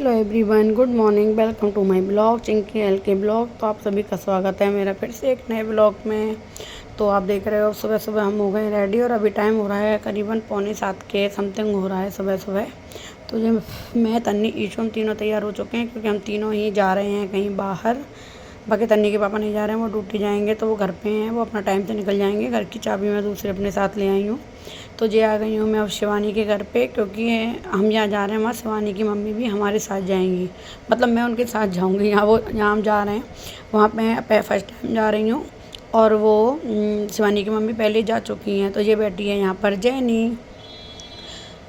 Hello everyone, good morning, welcome to my blog Chinki L K blog. तो आप सभी का स्वागत है मेरा फिर से एक नए ब्लॉग में। तो आप देख रहे हो सुबह सुबह हम हो गए रेडी और अभी टाइम हो रहा है करीबन 6:45 के समथिंग हो रहा है सुबह सुबह। तो ये मैं तन्नी ईशु हम तीनों तैयार हो चुके हैं क्योंकि हम तीनों ही जा रहे हैं कहीं बाहर। बाकी तन्नी के पापा नहीं जा रहे हैं, वो ड्यूटी जाएंगे, तो वो घर पे हैं, वो अपना टाइम से निकल जाएंगे। घर की चाबी मैं दूसरे अपने साथ ले आई हूँ। तो ये आ गई हूँ मैं अब शिवानी के घर पे, क्योंकि हम यहाँ जा रहे हैं वहाँ शिवानी की मम्मी भी हमारे साथ जाएंगी। मतलब मैं उनके साथ जाऊँगी, यहाँ हम जा रहे हैं वहाँ पे फर्स्ट टाइम जा रही हूँ। और वो शिवानी की मम्मी पहले जा चुकी हैं। तो ये बैठी है यहाँ पर जैनी।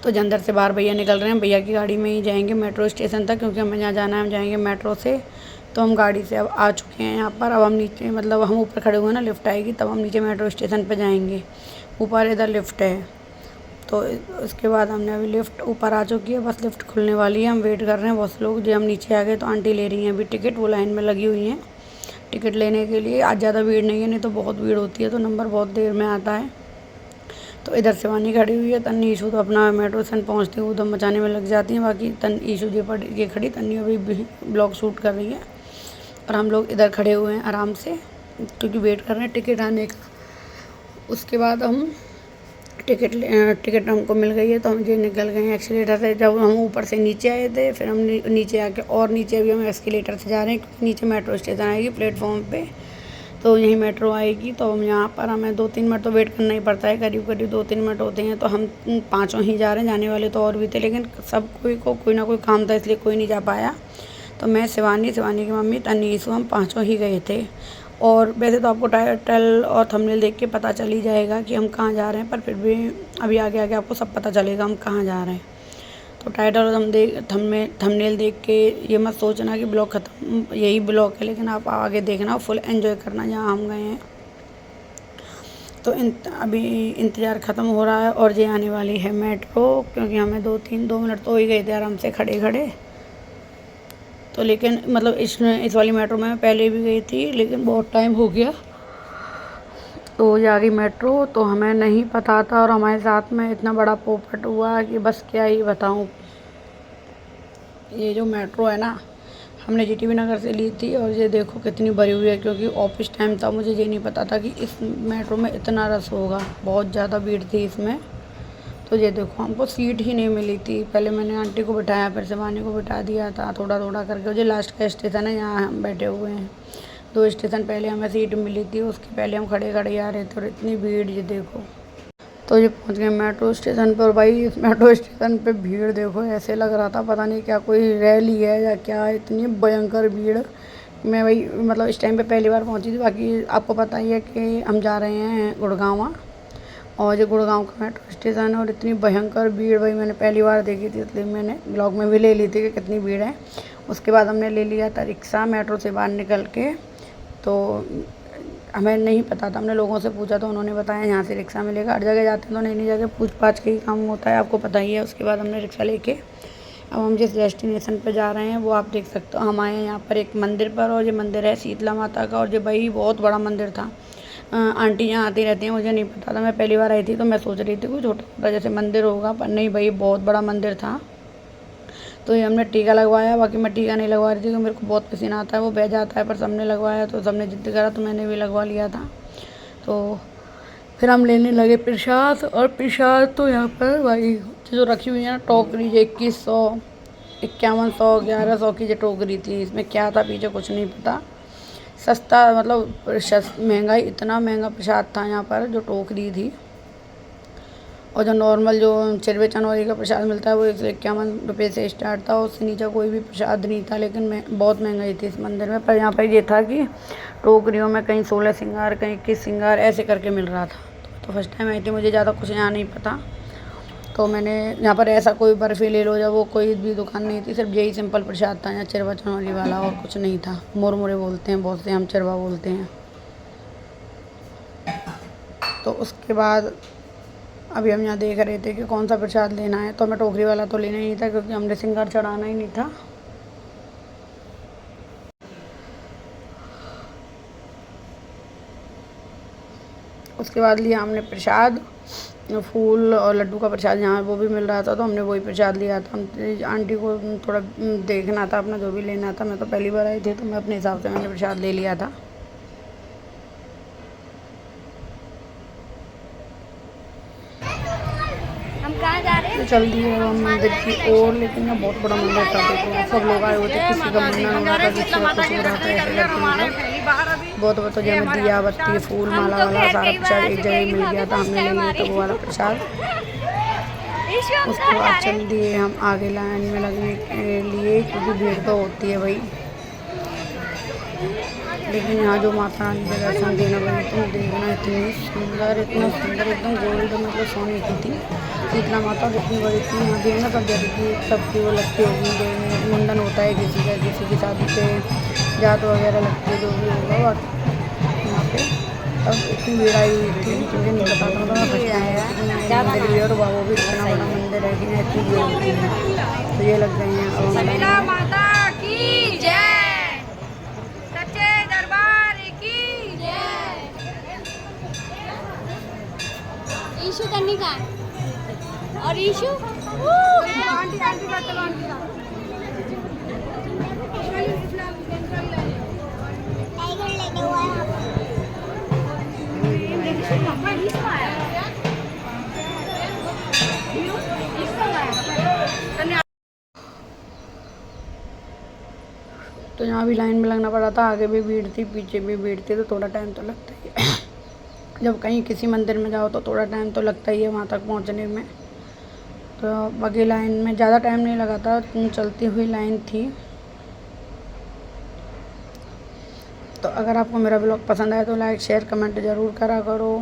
तो अंदर से बाहर भैया निकल रहे हैं, भैया की गाड़ी में ही जाएंगे मेट्रो स्टेशन तक, क्योंकि हमें यहाँ जाना है, हम जाएंगे मेट्रो से। तो हम गाड़ी से अब आ चुके हैं यहाँ पर। अब हम नीचे, मतलब हम ऊपर खड़े हुए ना, लिफ्ट आएगी तब हम नीचे मेट्रो स्टेशन पर जाएंगे। ऊपर इधर लिफ्ट है। तो उसके बाद हमने अभी लिफ्ट ऊपर आ चुकी है, बस लिफ्ट खुलने वाली है, हम वेट कर रहे हैं। बहुत से लोग जो हम नीचे आ गए, तो आंटी ले रही हैं अभी टिकट, वो लाइन में लगी हुई हैं टिकट लेने के लिए। आज ज़्यादा भीड़ नहीं है, नहीं तो बहुत भीड़ होती है, तो नंबर बहुत देर में आता है। तो इधर शिवानी खड़ी हुई है, तन्नी ईशु तो अपना मेट्रो स्टैंड पहुँचते हुए उधम मचाने में लग जाती हैं। बाकी ईशु जी पर ये खड़ी, तन्नी अभी ब्लॉग शूट कर रही है और हम लोग इधर खड़े हुए हैं आराम से, क्योंकि वेट कर रहे हैं टिकट आने का। उसके बाद हम टिकट हमको मिल गई है, तो हम ये निकल गए हैं एक्सीलेटर से। जब हम ऊपर से नीचे आए थे, फिर हम नीचे आके और नीचे अभी हम एस्केलेटर से जा रहे हैं, क्योंकि नीचे मेट्रो स्टेशन आएगी प्लेटफॉर्म पे। तो यहीं मेट्रो आएगी, तो हम यहाँ पर हमें 2-3 मिनट तो वेट करना ही पड़ता है, करीब करीब 2-3 मिनट होते हैं। तो हम पाँचों ही जा रहे हैं, जाने वाले तो और भी थे, लेकिन सब कोई ना कोई काम था, इसलिए कोई नहीं जा पाया। तो मैं, शिवानी की मम्मी, तन्नी, ईशु, हम पाँचों ही गए थे। और वैसे तो आपको टाइटल और थंबनेल देख के पता चल ही जाएगा कि हम कहाँ जा रहे हैं, पर फिर भी अभी आगे आगे आपको सब पता चलेगा हम कहाँ जा रहे हैं। तो टाइटल और थंबनेल देख के ये मत सोचना कि ब्लॉग ख़त्म, यही ब्लॉग है, लेकिन आप आगे देखना, फुल एंजॉय करना जहाँ हम गए हैं। तो अभी इंतज़ार ख़त्म हो रहा है और ये आने वाली है मेट्रो, क्योंकि हमें 2 मिनट तो हो ही गए थे आराम से खड़े खड़े। तो लेकिन मतलब इस वाली मेट्रो में मैं पहले भी गई थी, लेकिन बहुत टाइम हो गया। तो ये आ गई मेट्रो, तो हमें नहीं पता था, और हमारे साथ में इतना बड़ा पोपट हुआ कि बस क्या ही बताऊं। ये जो मेट्रो है ना, हमने जीटीबी नगर से ली थी, और ये देखो कितनी भरी हुई है, क्योंकि ऑफिस टाइम था, मुझे ये नहीं पता था कि इस मेट्रो में इतना रश होगा, बहुत ज़्यादा भीड़ थी इसमें। तो ये देखो हमको सीट ही नहीं मिली थी। पहले मैंने आंटी को बिठाया, फिर शिवानी को बिठा दिया था थोड़ा थोड़ा करके। मुझे लास्ट का स्टेशन है, यहाँ हम बैठे हुए हैं। 2 स्टेशन पहले हमें सीट मिली थी, उसके पहले हम खड़े खड़े आ रहे थे, और इतनी भीड़ ये देखो। तो ये पहुँच गए मेट्रो स्टेशन पर। भाई इस मेट्रो स्टेशन पे भीड़ देखो, ऐसे लग रहा था पता नहीं क्या कोई रैली है या क्या, इतनी भयंकर भीड़। मैं भाई मतलब इस टाइम पे पहली बार पहुँची थी। बाकी आपको पता ही है कि हम जा रहे हैं गुड़गांव, और जो गुड़गांव का मेट्रो स्टेशन है, और इतनी भयंकर भीड़ भाई मैंने पहली बार देखी थी, इसलिए मैंने ब्लॉग में भी ले ली थी कि कितनी भीड़ है। उसके बाद हमने ले लिया था रिक्शा मेट्रो से बाहर निकल के। तो हमें नहीं पता था, हमने लोगों से पूछा तो उन्होंने बताया यहाँ से रिक्शा मिलेगा। हर जगह जाते हैं तो नई नई जगह पूछ पाछ के ही काम होता है, आपको पता ही है। उसके बाद हमने रिक्शा लेके अब हम जिस डेस्टिनेशन पर जा रहे हैं वो आप देख सकते हो। हम आए हैं यहाँ पर एक मंदिर पर, और ये मंदिर है शीतला माता का, और ये भाई बहुत बड़ा मंदिर था। आंटी यहाँ आती रहती हैं, मुझे नहीं पता था, मैं पहली बार आई थी, तो मैं सोच रही थी कोई छोटा छोटा जैसे मंदिर होगा, पर नहीं भाई बहुत बड़ा मंदिर था। तो ये हमने टीका लगवाया। बाकी मैं टीका नहीं लगवा रही थी, क्योंकि मेरे को बहुत पसीना आता है, वो बह जाता है, पर सबने लगवाया, तो सबने जिद करा, तो मैंने भी लगवा लिया था। तो फिर हम लेने लगे प्रसाद, और प्रसाद तो यहाँ पर भाई जो रखी हुई है ना टोकरी, 2100, 5100, 1100 की जो टोकरी थी, इसमें क्या था पीछे कुछ नहीं पता। सस्ता मतलब महंगाई, इतना महंगा प्रसाद था यहाँ पर जो टोकरी थी। और जो नॉर्मल जो चिरवे चनौरी का प्रसाद मिलता है वो 151 रुपये से स्टार्ट था, उससे नीचे कोई भी प्रसाद नहीं था। लेकिन बहुत महंगाई थी इस मंदिर में। पर यहाँ पर ये था कि टोकरियों में कहीं 16 सिंगार, कहीं 21 सिंगार ऐसे करके मिल रहा था। तो फर्स्ट टाइम आई थी, मुझे ज़्यादा कुछ यहाँ नहीं पता। तो मैंने यहाँ पर ऐसा कोई बर्फ़ी ले लो, जब वो कोई भी दुकान नहीं थी, सिर्फ यही सिंपल प्रसाद था यहाँ चिरवा चनौरी वाला, और कुछ नहीं था। मुरमुरे बोलते हैं बहुत से, हम चिरवा बोलते हैं। तो उसके बाद अभी हम यहाँ देख रहे थे कि कौन सा प्रसाद लेना है, तो हमें टोकरी वाला तो लेना ही नहीं था, क्योंकि हमने सिंगार चढ़ाना ही नहीं था। उसके बाद लिया हमने प्रसाद, फूल और लड्डू का प्रसाद यहाँ वो भी मिल रहा था, तो हमने वही प्रसाद लिया था। हम आंटी को थोड़ा देखना था अपना जो भी लेना था, मैं तो पहली बार आई थी तो मैं अपने हिसाब से मैंने प्रसाद ले लिया था। हम कहाँ जा रहे हैं? तो चल दिए हम मंदिर की ओर, लेकिन ना बहुत बड़ा मंदिर था। देखो सब लोग आए हुए थे, किसी का मुन्नन हो रहा था, किसी का कुछ हो रहा था, ऐसे करके बहुत तो जब हमें दिया बत्ती फूल माला वाला सारा प्रसाद एक जगह मिल गया था, हमने ले लिया था वो वाला प्रसाद। उसके बाद चल दिए हम आगे लाइन में लगने के लिए, क्योंकि भीड़ तो होती है भाई। लेकिन यहाँ जो माता रानी के दर्शन देना भाई, तुम देखना इतनी सुंदर एकदम गोल्ड मतलब सोने की थी शीतला माता, और इतनी बड़ी थी। यहाँ देखना सब जैसे कि सबकी वो लगती होगी, मुंडन होता है किसी की शादी पे जात वगैरह लगती है, जो भी होगा। और यहाँ पे तब इतनी भीड़ आई हुई थी, मुझे नहीं पता था, मैं फर्स्ट टाइम आया मंदिर भी, और वो भी इतना बड़ा मंदिर है कि इतनी भीड़ होती है। तो ये लग गए हैं ईशु करनी का और ईशु तो यहाँ भी लाइन में लगना पड़ा था, आगे भी भीड़ थी पीछे भी भीड़ थी, तो थोड़ा टाइम तो लगता ही है। जब कहीं किसी मंदिर में जाओ तो थोड़ा टाइम तो लगता ही है वहाँ तक पहुँचने में। तो बाकी लाइन में ज़्यादा टाइम नहीं लगा था, चलती हुई लाइन थी। तो अगर आपको मेरा ब्लॉग पसंद आए तो लाइक शेयर कमेंट ज़रूर करा करो।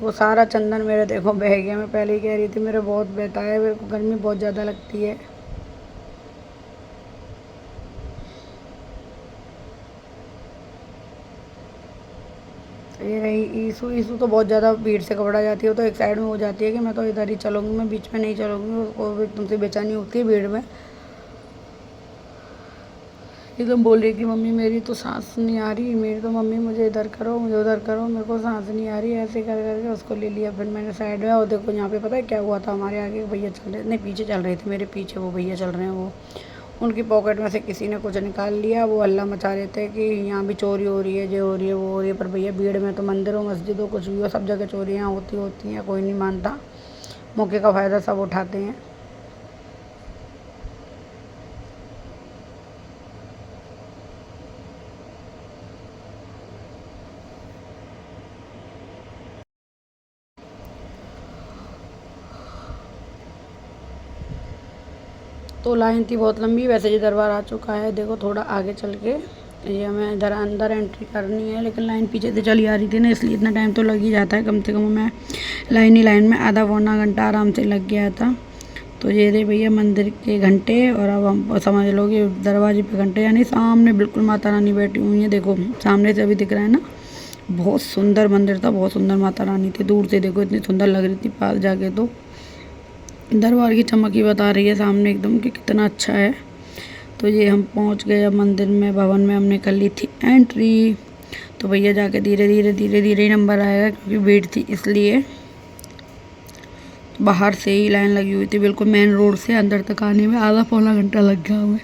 वो सारा चंदन मेरे देखो बह गया, मैं पहले ही कह रही थी मेरे बहुत बहता है, मेरे को गर्मी बहुत ज़्यादा लगती है। ये रही ईशू तो बहुत ज़्यादा भीड़ से घबरा जाती है, तो एक साइड में हो जाती है कि मैं तो इधर ही चलूँगी, मैं बीच में नहीं चलूँगी, उसको एकदम से बेचैनी होती है भीड़ में। एकदम बोल रही कि मम्मी मेरी तो सांस नहीं आ रही, मेरी तो मम्मी मुझे इधर करो मुझे उधर करो, मेरे को सांस नहीं आ रही, ऐसे कर करके उसको ले लिया। फिर मैंने साइड में, और देखो यहाँ पे पता है क्या हुआ था, हमारे आगे भैया चल रहे नहीं पीछे चल रहे थे, मेरे पीछे वो भैया चल रहे हैं, वो उनकी पॉकेट में से किसी ने कुछ निकाल लिया। वो हल्ला मचा रहे थे कि यहाँ भी चोरी हो रही है, जो हो रही है वो हो रही है। पर भैया भीड़ में तो मंदिरों मस्जिदों कुछ भी हो, सब जगह चोरियाँ होती हैं, कोई नहीं मानता, मौके का फ़ायदा सब उठाते हैं। तो लाइन थी बहुत लंबी, वैसे ये दरबार आ चुका है। देखो थोड़ा आगे चल के ये हमें इधर अंदर एंट्री करनी है, लेकिन लाइन पीछे से चली आ रही थी ना, इसलिए इतना टाइम तो लग ही जाता है। कम से कम मैं लाइन में आधा पौना घंटा आराम से लग गया था। तो ये दे भैया मंदिर के घंटे, और अब हम समझ लो कि दरवाजे पे घंटे, यानी सामने बिल्कुल माता रानी बैठी हुई है। देखो सामने से अभी दिख रहा है ना, बहुत सुंदर मंदिर था, बहुत सुंदर माता रानी थी। दूर से देखो इतनी सुंदर लग रही थी, पास जाके तो दरबार की चमक ही बता रही है सामने एकदम कि कितना अच्छा है। तो ये हम पहुंच गए अब मंदिर में, भवन में हमने कर ली थी एंट्री। तो भैया जाके धीरे धीरे ही नंबर आएगा, क्योंकि भीड़ थी इसलिए। बाहर से ही लाइन लगी हुई थी, बिल्कुल मेन रोड से अंदर तक आने में आधा पौना घंटा लग गया हमें।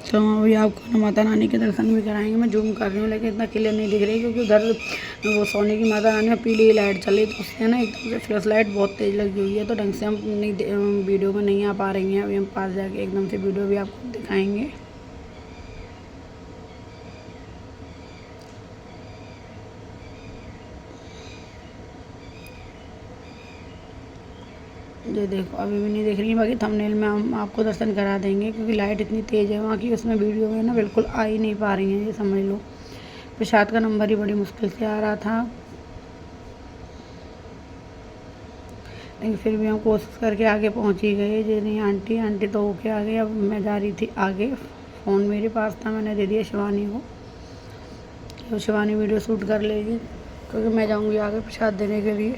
तो अभी आपको ना माता रानी के दर्शन भी कराएंगे। मैं जूम कर रही हूँ लेकिन इतना क्लियर नहीं दिख रही, क्योंकि उधर वो सोने की माता रानी पीली लाइट चल रही, तो उससे ना एकदम से फ्लैश लाइट बहुत तेज़ लगी हुई है, तो ढंग से हम नहीं वीडियो में नहीं आ पा रही हैं। अभी हम पास जाके एकदम से वीडियो भी आपको दिखाएंगे। ये देखो अभी भी नहीं दिख रही है, बाकी थंबनेल में हम आपको दर्शन करा देंगे, क्योंकि लाइट इतनी तेज़ है वहाँ की, उसमें वीडियो में ना बिल्कुल आ ही नहीं पा रही हैं, ये समझ लो। प्रसाद का नंबर ही बड़ी मुश्किल से आ रहा था, लेकिन फिर भी हम कोशिश करके आगे पहुँच ही गए। जी नहीं आंटी तो होके आ गई। अब मैं जा रही थी आगे, फ़ोन मेरे पास था, मैंने दे दिया शिवानी को, तो शिवानी वीडियो शूट कर लेगी, क्योंकि मैं जाऊँगी आगे प्रसाद देने के लिए।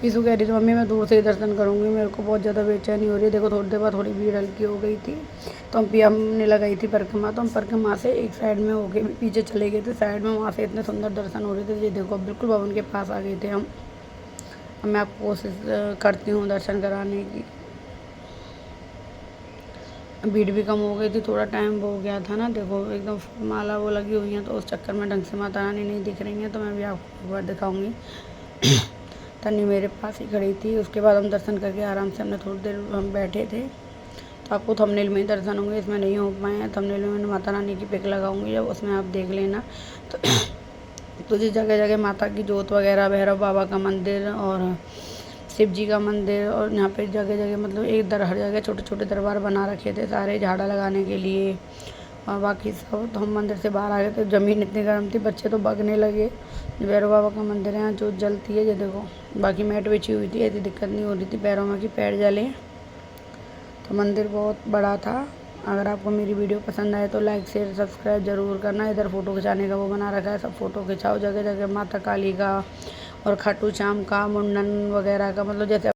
ईशू कह रही थी मम्मी मैं दूर से ही दर्शन करूँगी, मेरे को बहुत ज़्यादा बेचैनी हो रही है। देखो थोड़ी देर बाद थोड़ी भीड़ हल्की हो गई थी, तो हम हमने लगाई थी परिक्रमा, तो हम परिक्रमा से एक साइड में होके भी पीछे चले गए थे साइड में, वहाँ से इतने सुंदर दर्शन हो रहे थे। ये देखो बिल्कुल भवन के पास आ गए थे हम। अब मैं आपको कोशिश करती हूँ दर्शन कराने की। भीड़ भी कम हो गई थी, थोड़ा टाइम हो गया था ना। देखो एकदम माला वो लगी हुई हैं, तो उस चक्कर में ढंग से माता रानी नहीं दिख रही हैं, तो मैं भी आपको एक बार दिखाऊंगी। तन्नी मेरे पास ही खड़ी थी। उसके बाद हम दर्शन करके आराम से हमने थोड़ी देर हम बैठे थे, तो आपको थंबनेल में ही दर्शन होंगे, इसमें नहीं हो पाए हैं। थंबनेल में मैंने माता रानी की पिक लगाऊंगी, जब उसमें आप देख लेना। तो जिस जगह जगह माता की जोत वगैरह, भैरव बाबा का मंदिर और शिव जी का मंदिर, और यहाँ पे जगह जगह मतलब हर जगह छोटे छोटे दरबार बना रखे थे सारे झाड़ा लगाने के लिए। और बाकी सब तो हम मंदिर से बाहर आ गए थे, ज़मीन इतनी गर्म थी, बच्चे तो भागने लगे। भैरव बाबा का मंदिर है, यहाँ जोत जलती है, ये देखो। बाकी मैट बिछी हुई थी, ऐसी दिक्कत नहीं हो रही थी पैरों में कि पैर जले। तो मंदिर बहुत बड़ा था। अगर आपको मेरी वीडियो पसंद आए तो लाइक शेयर सब्सक्राइब ज़रूर करना। इधर फ़ोटो खिंचाने का वो बना रखा है, सब फ़ोटो खिंचाओ। जगह जगह माता काली का और खाटू श्याम का मुंडन वगैरह का, मतलब जैसे